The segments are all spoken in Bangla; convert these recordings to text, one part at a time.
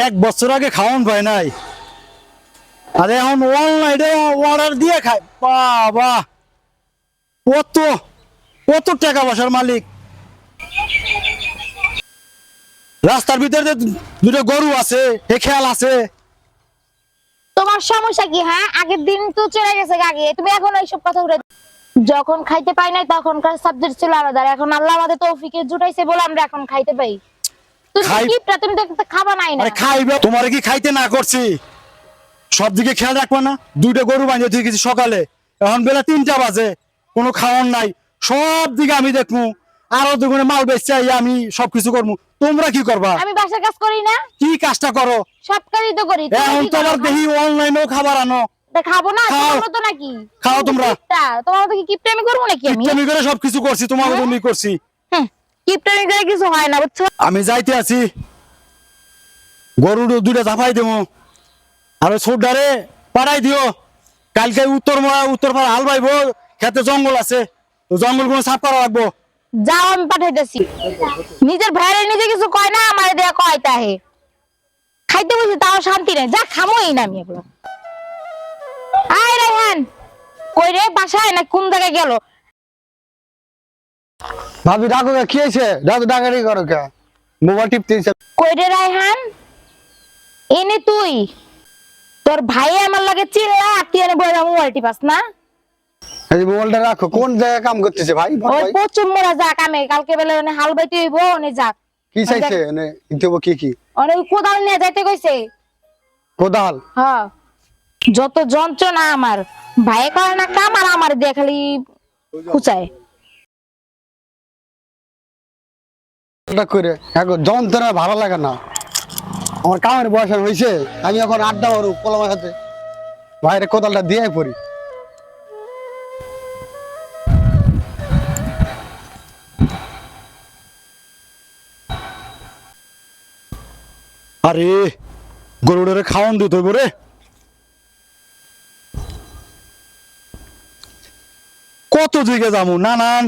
1 বছর আগে খাওয়ান পায় নাই, আর এখন অনলাইনে অর্ডার দিয়ে খায়। বাবা, কত কত টাকা পয়সার মালিক। রাস্তার ভিতরে দুটো গরু আছে, হে খেয়াল আছে। তোমার সমস্যা কি? হ্যাঁ, আগের দিন তো চলে গেছে আগে, তুমি এখন এইসব কথা উঠে। যখন খাইতে পাই নাই তখনকার সাবজেক্ট ছিল আলাদা, এখন আল্লাহ আমাদের তৌফিকে জুটাইছে বলে আমরা এখন খাইতে পাই। তুমি তুমি তো খাবা নাই না। আরে খাইবে, তোমারে কি খাইতে না করছি? সব দিকে খেয়াল রাখবা না? দুইটা গরু বাঁধিয়ে দিয়ে গেছি সকালে, এখন বেলা 3টা বাজে, কোনো খাওয়ার নাই। সব দিকে আমি দেখবো, আরো দুগুণে মাল বেচতে আমি সবকিছু করবো। তোমরা কি করবা? আমি বাসার কাজ করি না? কি কাজটা করো? সব কাজই তো করি। এখন তোমার দেখি অনলাইনেও খাবার আনো। খাবো না তোমার মতো নাকি? খাও তোমরা। তোমার মতো কি কিপটামি করবো নাকি? আমি করে সবকিছু করছি, তোমার জন্যই করছি। কিপটামি করে কিছু হয় না, বুঝছো? আমি যাইতে আছি, গরু দুইটা ঝাপাই দেবো, আর ওই ছোটডারে পাড়াই দিও। কালকে উত্তর পাড়া হাল বাইবো, খেতে জঙ্গল আছে, জঙ্গল গুলো সাফ করা লাগবো। যাও, আমি পাঠাইতেছি। নিজের ভাইরে নিজে কিছু কয় না, আমার দেয়া কয় তাহে। খাইতে বসে তাও শান্তি নেই, যা খামোই না আমি এগুলো। আয় রায়হান, কই রে? বাসায় না কোন জায়গায় গেল? ভাবি ডাকো, কি হয়েছে? ডাকাডাকি করো কে? মোবাইল টিপতেছে। কই রে রায়হান, এনে তুই তোর ভাই আমার লাগে চিল্লা আত্মীয় বলে মোবাইল টিপাস না? এই মোবাইলটা রাখো। কোন জায়গায় কাম করতেছে ভাই? ওই পচুম মোরা যা কামে, কালকে বেলা হাল বাইতে হইব, নে যা। কি চাইছে? এনে ইতেব কি অনেক কোদাল নিয়ে যাইতে কইছে। কোদাল? হ্যাঁ, যত যন্ত্রণা আমার ভাই করে না কাম, আর আমার দিয়ে খালি খুচায়। এটা করে এখন যন্ত্রণা ভালো লাগে না আমার। কামের বয়স হয়েছে, আমি এখন আড্ডা মারু পোলামার সাথে, ভাইরে কোদালটা দিয়ে পড়ি। আরে গরুটারে খাওয়ান দিতে হইব রে। কত দিকে যাবো, নানান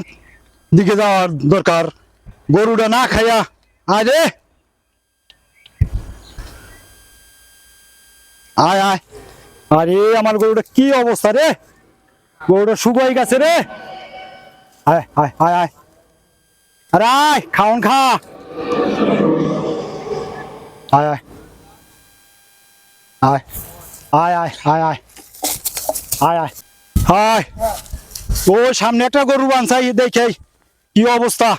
দিকে যাওয়ার দরকার। গরুটা না খাইয়া আরে আয় আয়। আরে আমার গরুটা কি অবস্থা রে, গরুটা শুকাই গেছে রে। আয় আয় আয় আয়, আরে আয় খাওন খা। আয় আয় আয় আয় আয় আয় আয় আয় আয় আয়। ও সামনে একটা গরু বানছাই, দেখে কি অবস্থা।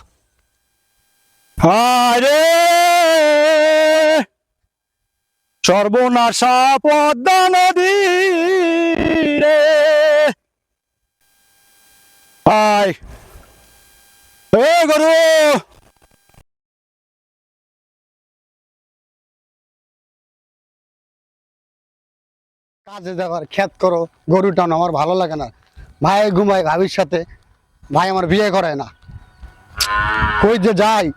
হায় রে সর্বনাশা পদ্মা নদী রে। আয় এ গরু, কাজে যাবার খেত করো, গরু টানো, আমার ভালো লাগে না। ভাই ঘুমায় ভাবির সাথে, ভাই আমার বিয়ে করে না। কই যে যাই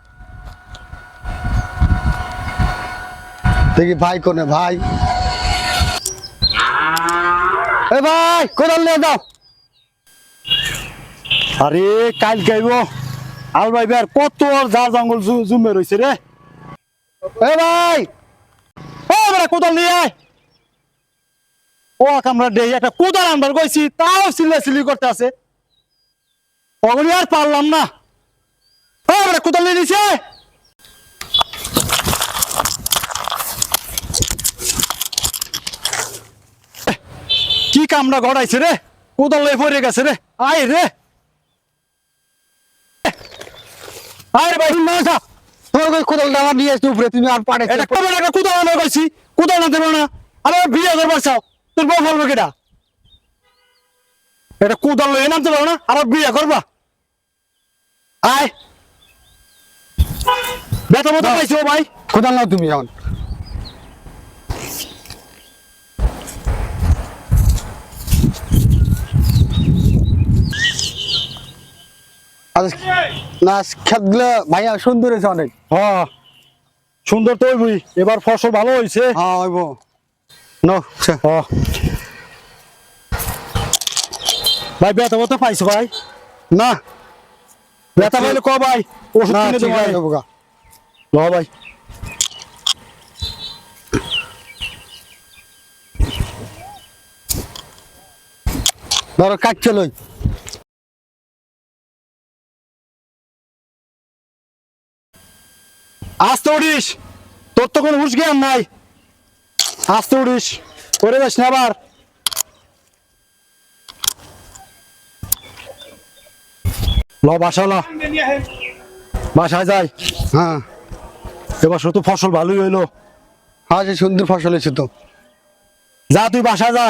দেখি ভাই কোনে ভাই। এ ভাই কোদাল নিয়ে যাও। আরে কাল গাইব আল ভাইবে, আর কত আর যা জঙ্গল জুমে রয়েছে রে। এ ভাই কোদাল নিয়ে আয়। ও আমরা দেই একটা কোদাল আনবার কইছি, তাও সিলি করতে আছে। অগনি আর পারলাম না। কোদাল নিয়ে নিছে। কি কামড়া গড়াইছে রে, কোদাল লয়ে পড়ে গেছে রে। আয় রে আয় ভাই, না যা। তোমার কোদালটা আমার নিয়ে এসে উপরে, তুমি আর পাড়ে এটা কবে একটা কোদাল আনবার কইছি, কোদাল না দেবো না। আবার বিয়ে করবার চাও, তোর বউ বলবে কেটা? এটা কোদাল লয়ে নামতে পারো না, আবার বিয়ে করবা? আয় বেতা মতো পাইছো ভাই। কোদাল নাও তুমি এখন। না খেতগুলো ভাইয়া সুন্দর হয়েছে অনেক। হ্যাঁ সুন্দর তো হইবই, এবার ফসল ভালো হয়েছে। হ্যাঁ হইব। নো ভাই বেতা মতো পাইছো ভাই? না বেতা পাইলে ক ভাই, ওষুধ কিনে দেবো ভাই। ল ভাই। ধরো কাটছে লই। আস্তে উড়িস, তোর তো কোনো হুঁশ জ্ঞান নাই। আস্তে উড়িস, করে যাস না আবার। বাসায় যাই। হ্যাঁ এবার শুধু ফসল ভালোই হইলো। হ্যাঁ, যে সুন্দর ফসল হয়েছে তো। যা তুই বাসায় যা,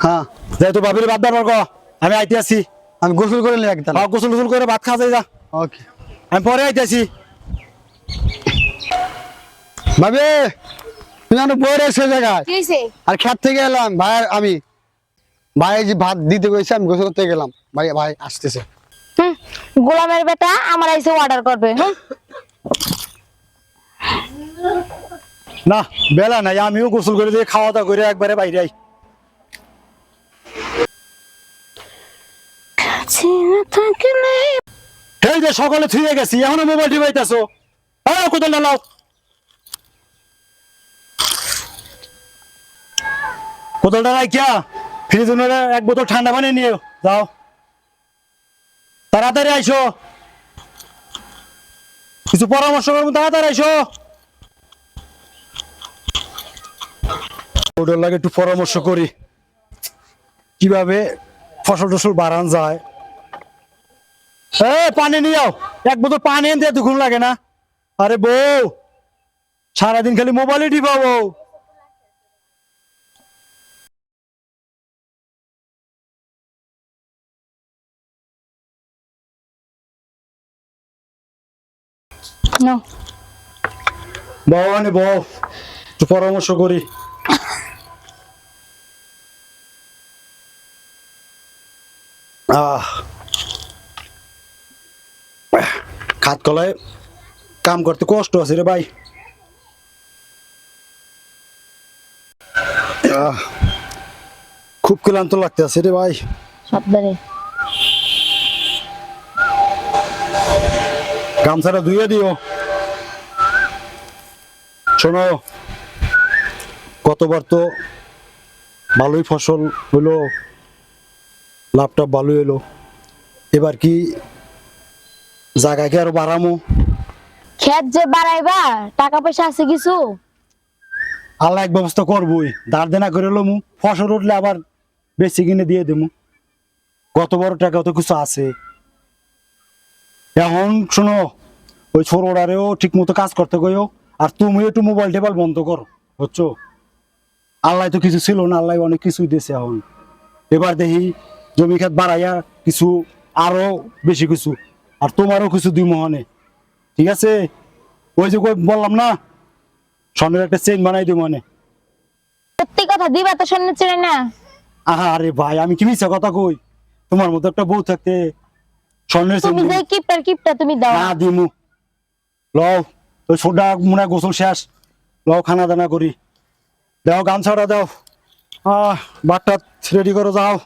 হ্যাঁ, যাই তুই ভাবির বাদ দাবার ক, আমি আইতে আসি। আমি গোসল করে নিই একদম। গোসল গোসল করে ভাত খাওয়া যায়, যা। ওকে আমি পরে আইতে আসি। ভাবি, তুমি আমার বই রেখে জায়গায়। কি হইছে? আর খেত থেকে এলাম ভাই, আমি ভাই যে ভাত দিতে গেছে, আমি গোসল করতে গেলাম। ভাই ভাই আসতেছে। গোলামের বেটা আমার আইসে অর্ডার করবে। না বেলা নাই, আমিও গোসল করে দিয়ে খাওয়া দাওয়া করে একবারে বাইরে আই। এই যে সকালে থুয়ে গেছি, এখনো মোবাইল টিপাইতেছো। কোথাও না লাও। কোথালটা রাখিয়া ফ্রিজ এক বোতল ঠান্ডা পানি নিয়ে যাও, তাড়াতাড়ি আইসো। কিছু পরামর্শ করবো, তাড়াতাড়ি আইসো। ওটার লাগে একটু পরামর্শ করি, কিভাবে ফসল টসল বাড়ান যায়। পানি নিয়ে যাও, এক বোতল পানি এনে দিয়ে দুগুণ লাগে না। আরে বউ, সারাদিন খালি মোবাইলে টিপাবো। No. বউ মানে বউ, একটু পরামর্শ করি। খাত কলায় কাম করতে কষ্ট আছে রে ভাই। খুব ক্লান্ত লাগতে আছে রে ভাই। সাবধানে। গামছাটা ধুয়ে দিও। শোনো, কতবার তো ভালোই ফসল হইলো, লাভটা ভালোই হইলো। এবার কি জায়গাকে আরো বাড়ামো? খেত যে বাড়াইবা, টাকা পয়সা আছে কিছু? আল্লাহ এক ব্যবস্থা করবই, দাঁড় দেনা করে লমু, ফসল উঠলে আবার বেশি কিনে দিয়ে দেবো। কত বড় টাকা তো কিছু আছে। এখন শোনো, ওই ছোড়ারেও ঠিক মতো কাজ করতে গিয়েও, আর তুমি একটু মোবাইল টেবাল বন্ধ করো, বুঝছো? আল্লাহ তো কিছু ছিল না, আল্লাহ অনেক কিছুই দিয়েছে। এখন এবার দেখি জমি খেত বাড়াইয়া কিছু, আরো বেশি কিছু, আর তোমারও কিছু দুই মোহনে, ঠিক আছে? ওই যে বললাম না, স্বর্ণের একটা চেইন বানাই দিব মানে। সত্যি কথা দিবা তো? স্বর্ণের চেন না? আরে ভাই, আমি কি মিথ্যা কথা কই? তোমার মতো একটা বউ থাকতে স্বর্ণের চেইন তুমি যে কিপটা তুমি দাও না দিমু। লও, ওই ছোটা মনে হয় গোসল শেষ, লও খানা দানা করি। দাও গামছাটা দাও, বাটটা রেডি করো, যাও।